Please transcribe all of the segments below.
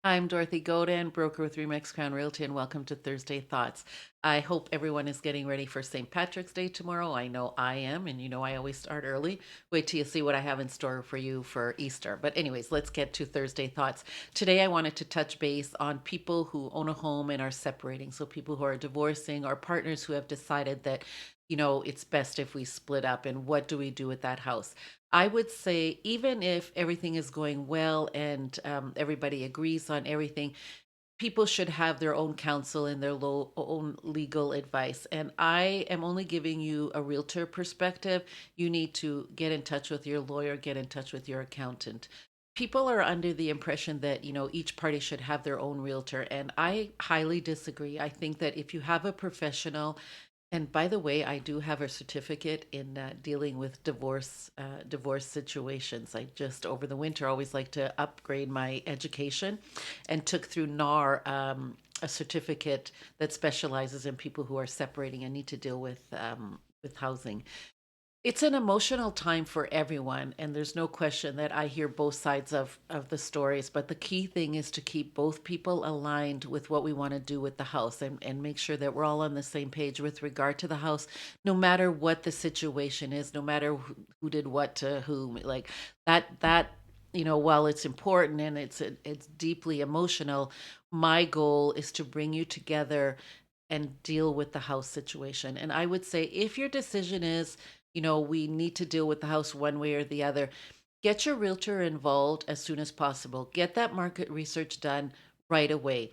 I'm Dorothy Godin, broker with Remax Crown Realty, and welcome to Thursday Thoughts. I hope everyone is getting ready for St. Patrick's Day tomorrow. I know I am, and you know I always start early. Wait till you see what I have in store for you for Easter. But, anyways, let's get to Thursday Thoughts. Today, I wanted to touch base on people who own a home and are separating. So, people who are divorcing or partners who have decided that, it's best if we split up, and what do we do with that house? I would say, even if everything is going well and everybody agrees on everything, people should have their own counsel and their own legal advice. And I am only giving you a realtor perspective. You need to get in touch with your lawyer, get in touch with your accountant. People are under the impression that, each party should have their own realtor. And I highly disagree. I think that if you have a professional, and by the way, I do have a certificate in dealing with divorce situations. I just over the winter always like to upgrade my education, and took through NAR a certificate that specializes in people who are separating and need to deal with housing. It's an emotional time for everyone, and there's no question that I hear both sides of the stories. But the key thing is to keep both people aligned with what we want to do with the house, and make sure that we're all on the same page with regard to the house, no matter what the situation is, no matter who did what to whom. Like that, while it's important and it's deeply emotional, my goal is to bring you together and deal with the house situation. And I would say, if your decision is, we need to deal with the house one way or the other, get your realtor involved as soon as possible. Get that market research done right away.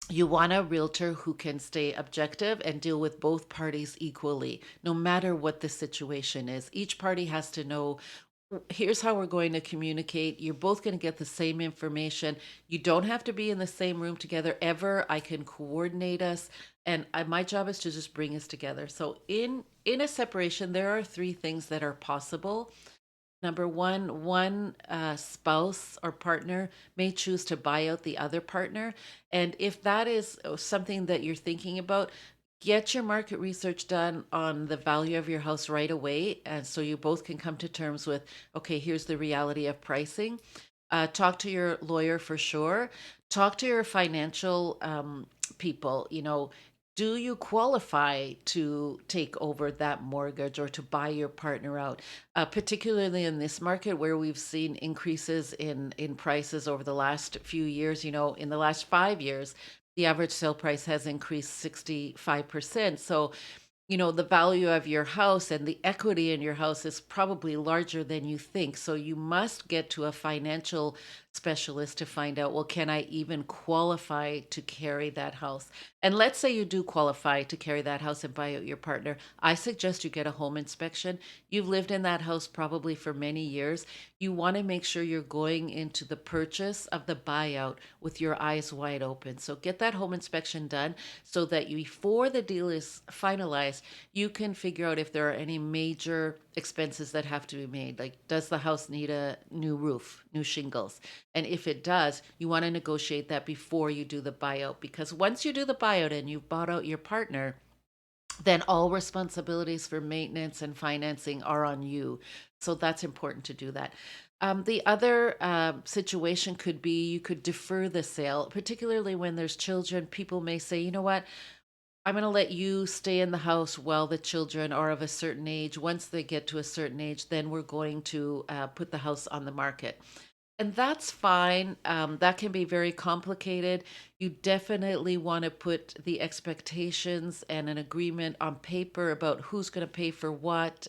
You want a realtor who can stay objective and deal with both parties equally, no matter what the situation is. Each party has to know, here's how we're going to communicate. You're both going to get the same information. You don't have to be in the same room together ever. I can coordinate us, and my job is to just bring us together. So in a separation, there are three things that are possible. Number one spouse or partner may choose to buy out the other partner. And if that is something that you're thinking about, get your market research done on the value of your house right away. And so you both can come to terms with, okay, here's the reality of pricing. Talk to your lawyer for sure. Talk to your financial people. Do you qualify to take over that mortgage or to buy your partner out? Particularly in this market where we've seen increases in prices over the last few years. In the last 5 years, the average sale price has increased 65%. So, the value of your house and the equity in your house is probably larger than you think. So you must get to a financial specialist to find out, well, can I even qualify to carry that house? And let's say you do qualify to carry that house and buy out your partner. I suggest you get a home inspection. You've lived in that house probably for many years. You want to make sure you're going into the purchase of the buyout with your eyes wide open. So get that home inspection done so that before the deal is finalized, you can figure out if there are any major expenses that have to be made. Like, does the house need a new roof, new shingles? And if it does, you want to negotiate that before you do the buyout, because once you do the buyout and you've bought out your partner, then all responsibilities for maintenance and financing are on you. So that's important to do that. The other situation could be you could defer the sale, particularly when there's children. People may say, you know what, I'm going to let you stay in the house while the children are of a certain age. Once they get to a certain age, then we're going to put the house on the market. And that's fine. That can be very complicated. You definitely want to put the expectations and an agreement on paper about who's going to pay for what,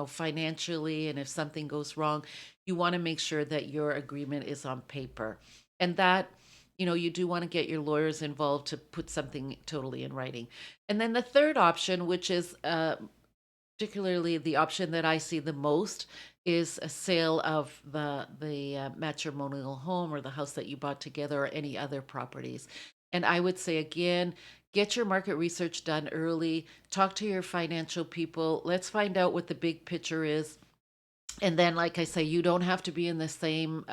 financially. And if something goes wrong, you want to make sure that your agreement is on paper. And that, you do want to get your lawyers involved to put something totally in writing. And then the third option, which is particularly the option that I see the most, is a sale of the matrimonial home or the house that you bought together or any other properties. And I would say, again, get your market research done early. Talk to your financial people. Let's find out what the big picture is. And then, like I say, you don't have to be in the same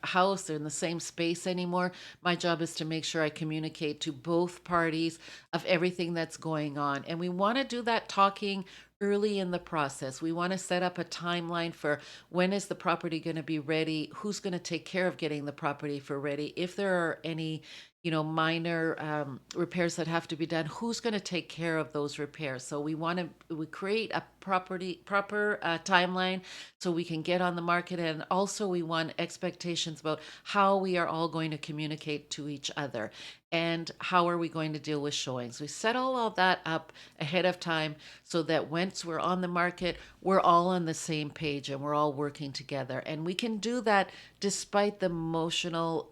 house or in the same space anymore. My job is to make sure I communicate to both parties of everything that's going on. And we want to do that talking early in the process. We want to set up a timeline for when is the property going to be ready, who's going to take care of getting the property for ready. If there are any, minor repairs that have to be done, who's going to take care of those repairs? So we create a proper timeline so we can get on the market, and also we want expectations about how we are all going to communicate to each other and how are we going to deal with showings. We set all of that up ahead of time so that once we're on the market, we're all on the same page and we're all working together. And we can do that despite the emotional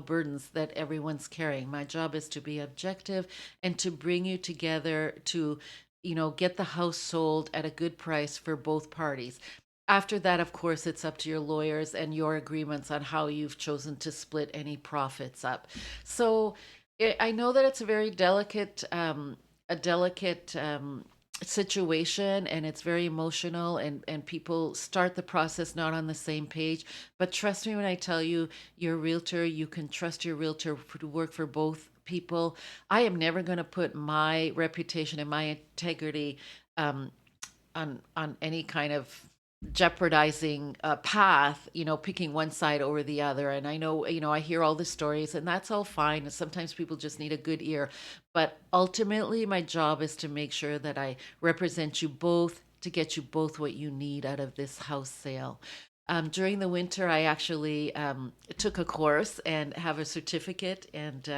burdens that everyone's carrying. My job is to be objective and to bring you together to, get the house sold at a good price for both parties. After that, of course, it's up to your lawyers and your agreements on how you've chosen to split any profits up. So I know that it's a very delicate situation, and it's very emotional, and people start the process not on the same page. But trust me when I tell you, your realtor, you can trust your realtor to work for both people. I am never going to put my reputation and my integrity um, on any kind of jeopardizing path, picking one side over the other. And I know, I hear all the stories, and that's all fine. And sometimes people just need a good ear. But ultimately, my job is to make sure that I represent you both to get you both what you need out of this house sale. During the winter, I actually took a course and have a certificate, and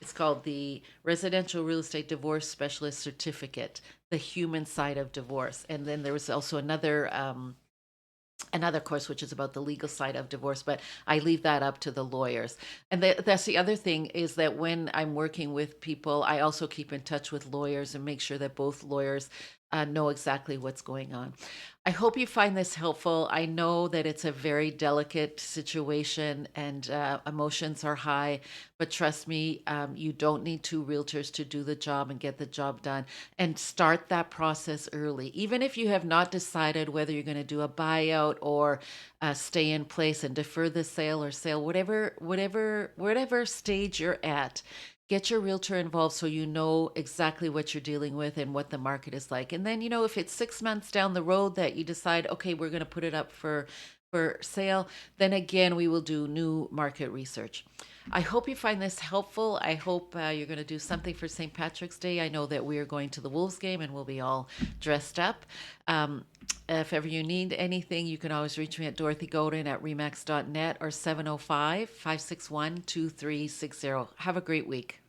it's called the Residential Real Estate Divorce Specialist Certificate, the human side of divorce. And then there was also another course which is about the legal side of divorce, but I leave that up to the lawyers. And that's the other thing, is that when I'm working with people, I also keep in touch with lawyers and make sure that both lawyers know exactly what's going on. I hope you find this helpful. I know that it's a very delicate situation, and emotions are high, but trust me, you don't need two realtors to do the job and get the job done. And start that process early. Even if you have not decided whether you're going to do a buyout or stay in place and defer the sale or sale, whatever stage you're at, get your realtor involved so you know exactly what you're dealing with and what the market is like. And then, if it's 6 months down the road that you decide, okay, we're going to put it up for sale, then again, we will do new market research. I hope you find this helpful. I hope you're going to do something for St. Patrick's Day. I know that we are going to the Wolves game and we'll be all dressed up. If ever you need anything, you can always reach me at Dorothy Godin at remax.net or 705-561-2360. Have a great week.